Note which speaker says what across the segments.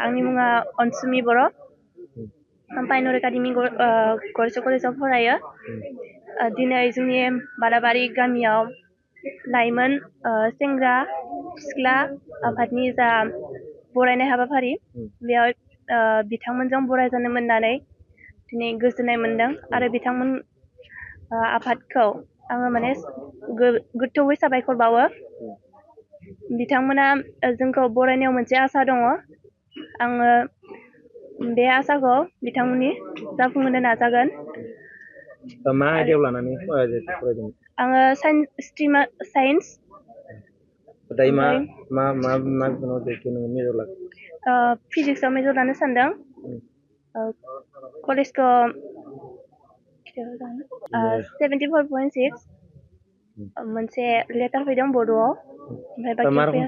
Speaker 1: आंनि मुङा अनसुमि बर' पाइनर एकाडेमि गरसे कलेजाव फरायो दिनै जोंनि बालाबारि गामियाव लाइमोन सेंग्रा सिख्ला आफादनि जा बरायनाय हाबाफारि बेयाव बिथांमोनजों बरायजानो मोननानै दिनै गोजोननाय मोनदों आरो बिथांमोन आफादखौ आङो माने गोथौयै साबायखर बावो बिथांमोना जोंखौ बरायनायाव मोनसे आसा दङ आङो बे आसाखौ बिथांमोननि जाफुंहोनो नाजागोन
Speaker 2: मा आयदायाव लानानै फरायदों
Speaker 1: आङो साइन्स
Speaker 2: दायो मा मेजर लागोन
Speaker 1: फिजिक्सआव मेजर लानो सानदों कलेजखौ 74.6 मोनसे लेटार फैदों बड'आव ओमफ्राय बाखि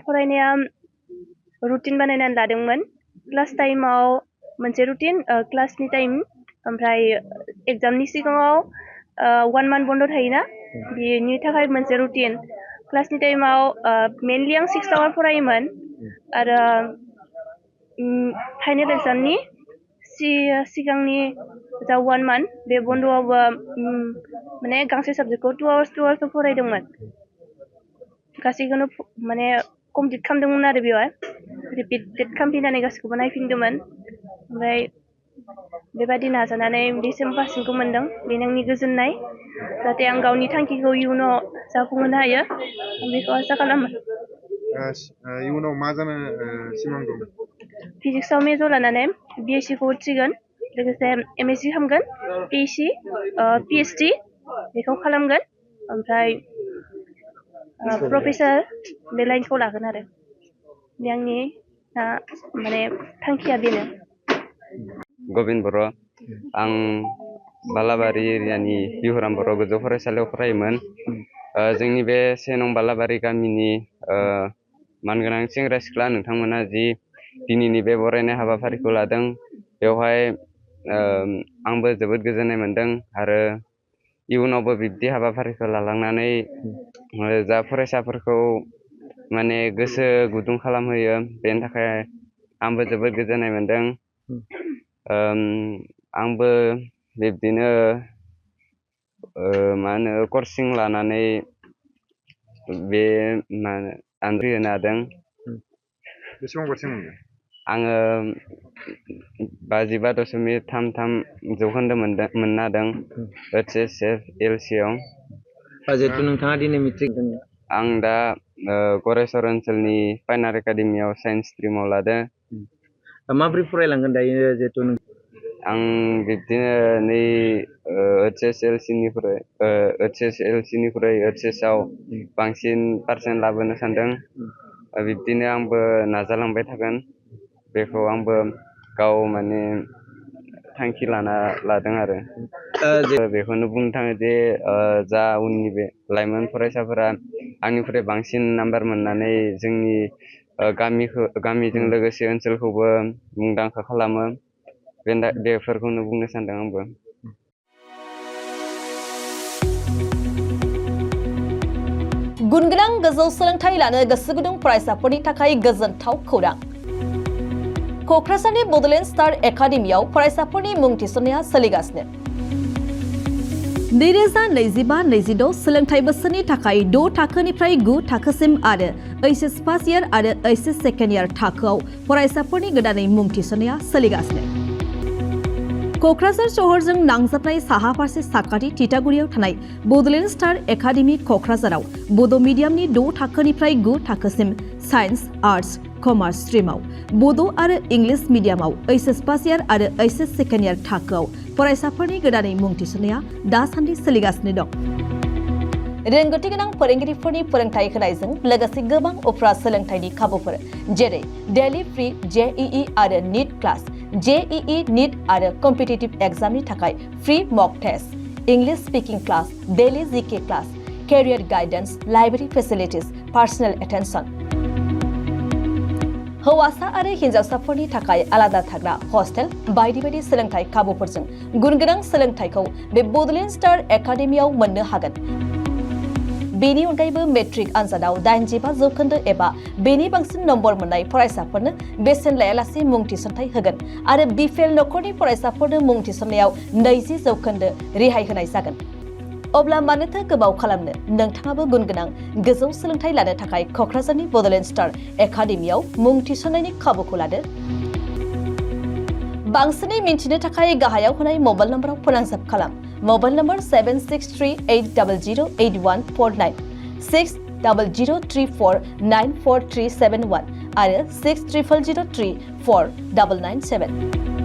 Speaker 1: फरायनाया रुटिन बानायनानै लादोंमोन क्लास टाइमाव मोनसे रुटिन क्लासनि टाइम ओमफ्राय एग्जामनि सिगाङाव 1 मान्थ बन्द थायोना बेनि थाखाय मोनसे रुटिन क्लासनि टाइमाव मेनलि आं 6 आवर फरायोमोन आरो फाइनेल एग्जामनि सिगांनि जा 1 मान्थ बे बन्द'आवबो माने गांसे साबजेक्टखौ 2 आवार्स फरायदोंमोन गासैखौनो माने कमप्लिट खालामदोंमोन आरो बेवहाय रिपिटेड खालामफिननानै गासैखौबो नायफिनदोंमोन ओमफ्राय बेबायदि नाजानानै बेसिम पासिंखौ मोनदों बेनो आंनि गोजोननाय जाहाथे आं गावनि थांखिखौ इयुनाव जाफुंहोनो हायो आं बेखौ आसा खालामो
Speaker 3: इयुनाव मा जानो सिमां दं
Speaker 1: फिजिक्सआव मेजर लानानै BSc खौ उथ्रिगोन लोगोसे MSc खालामगोन PhD बेखौ खालामगोन ओमफ्राय प्रफेसार बे लाइनखौ लागोन आरो बे आंनि माने थांखिया बेनो
Speaker 4: गबिन बर' आं बालाबारि एरियानि बिहुराम बर' गोजौ फरायसालियाव फरायोमोन जोंनि बे 1 नं बालाबारि गामिनि मानगोनां सेंग्रा सिख्ला नोंथांमोना जि दिनैनि बे बरायनाय हाबाफारिखौ लादों बेवहाय आंबो जोबोद गोजोननाय मोनदों आरो इयुनावबो बिब्दि हाबाफारिखौ लालांनानै जा फरायसाफोरखौ माने गोसो गुदुं खालामहोयो बेनि थाखाय आंबो जोबोद गोजोननाय मोनदों आंबो बिब्दिनो मा होनो कर्सिं लानानै बे मा होनो आनजाद होनो हादों
Speaker 3: बेसेबां पारसेन्ट मोनदों
Speaker 4: आङो 55.33 जौखोन्दो मोननो हादों HSLC आव
Speaker 2: जिहेथु नोंथाङा दिनै मेट्रिक होदों
Speaker 4: आं दा गरेस्वर ओनसोलनि पाइनर एकाडेमियाव साइन्स स्ट्रिमाव लादों
Speaker 2: माबोरै फरायलांगोन दायो जिहेथु
Speaker 4: आं बिब्दिनो नै HSLC निख्रुइ HS आव बांसिन पार्सेन्ट लाबोनो सानदों बिब्दिनो आंबो नाजालांबाय थागोन बेखौ आंबो गाव माने थांखि लादों आरो बेखौनो बुंनो थाङो जे जा उननि बे लाइमोन फरायसाफोरा आंनिफ्राय बांसिन नाम्बार मोननानै जोंनि गामिजों लोगोसे ओनसोलखौबो मुंदांखा खालामो बेफोरखौनो बुंनो सानदों आंबो
Speaker 5: गुनगोनां गोजौ सोलोंथाइ लानो गोसो गुदुं फरायसाफोरनि थाखाय गोजोनथाव खौरां क'क्राझारनि बड'लेण्ड स्टार एकाडेमियाव फरायसाफोरनि मुं थिसननाया सोलिगासिनो 2025-26 सोलोंथाइ बोसोरनि थाखाय 6 थाखोनिफ्राय 9 थाखोसिम आरो HS फार्स्ट इयार आरो HS सेकेन्ड इयार थाखोआव फरायसाफोरनि गोदानै मुं थिसननाया सोलिगासिनो क'क्राझार शहरजों नांजाबनाय साहा फारसे साखाथि तितागुरियाव थानाय बड'लेण्ड स्टार एकाडेमि क'क्राझाराव बड' मिडियामनि 6 थाखोनिफ्राय 9 थाखोसिम साइन्स आर्ट्स कमार्स स्ट्रिमाव बड' आरो इंलिश मिडियामाव HS फार्स्ट इयार आरो HS सेकेन्ड इयार थाखोआव फरायसाफोरनि गोदानै मुं थिसननाया दासान्दि सोलिगासिनो दं रोंगौथि गोनां फोरोंगिरिफोरनि फोरोंथाय होनायजों लोगोसे गोबां उफ्रा सोलोंथाइनि खाबुफोर जेरै डेली फ्री JEE आरो नीट क्लास JEE नीट आरो कम्पिटिटिभ एग्जामनि थाखाय free mock test English speaking class daily GK class career guidance library facilities personal attention हौवासा आरो हिन्जावसाफोरनि थाखाय आलादा थाग्रा हस्टेल बायदि बायदि सोलोंथाइ खाबुफोरजों गुनगोनां सोलोंथाइखौ बे बड'लेण्ड स्टार एकाडेमियाव मोननो हागोन बेनि अनगायैबो मेट्रिक आनजादाव 85% एबा बेनि बांसिन नम्बर मोननाय फरायसाफोरनो बेसेन लायालासे मुं थिसनथाइ होगोन आरो बिपिएल नखरनि फरायसाफोरनो मुं थिसननायाव 20% रेहाय होनाय जागोन। अब्ला मानोथो गोबाव खालामनो नोंथाङाबो गुनगोनां गोजौ सोलोंथाइ लानो थाखाय क'क्राझारनि बड'लेण्ड स्टार एकाडेमियाव मुं थिसननायनि खाबुखौ लादो। बांसिनै मिन्थिनो थाखाय गाहायाव होनाय मबाइल नम्बराव फोनांजाब खालाम। मबाइल नम्बर 7638008149 6003494371 आरो 6000034997।